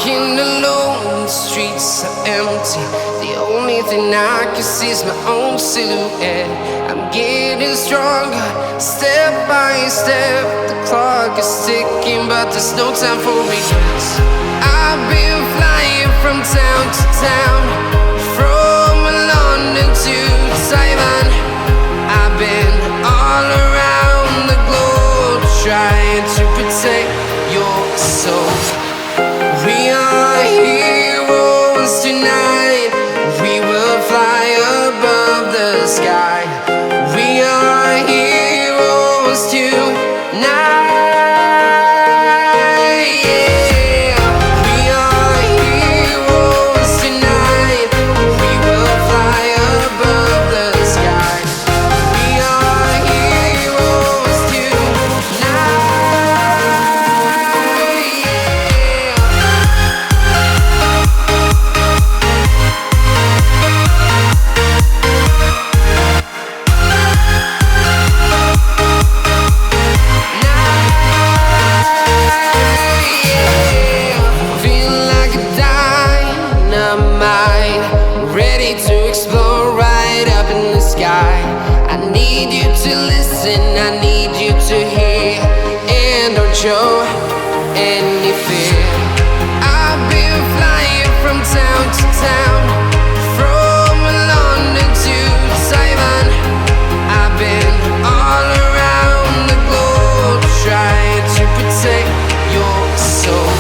Walking alone, the streets are empty. The only thing I can see is my own silhouette. I'm getting stronger, step by step. The clock is ticking, but there's no time for regrets. I've been flying from town to town, from London to Taiwan. I've been all around the globe, trying to protect your soul. We are heroes tonight. We will fly above the sky. We are heroes tonight. Yeah. We are heroes tonight. We will fly above the sky. We are heroes tonight. Ready to explore right up in the sky. I need you to listen, I need you to hear, and don't show any fear. I've been flying from town to town, from London to Taiwan. I've been all around the globe, trying to protect your soul.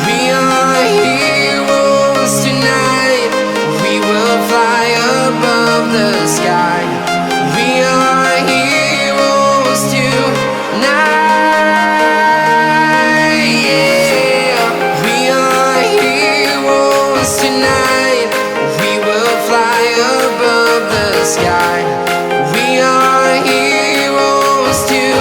We are heroes tonight. We will fly above the sky. We are heroes tonight. Yeah. We are heroes tonight. We will fly above the sky. We are heroes tonight.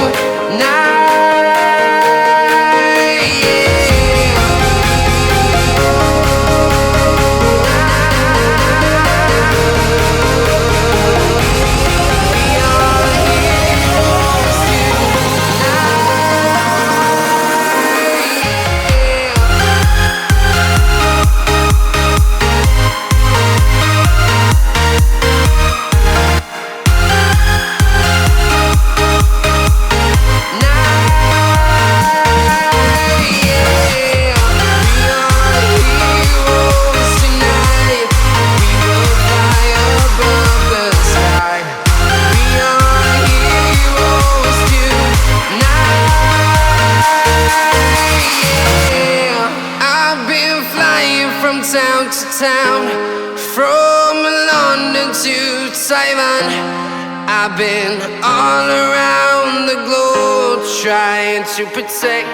From town to town, from London to Taiwan. I've been all around the globe, trying to protect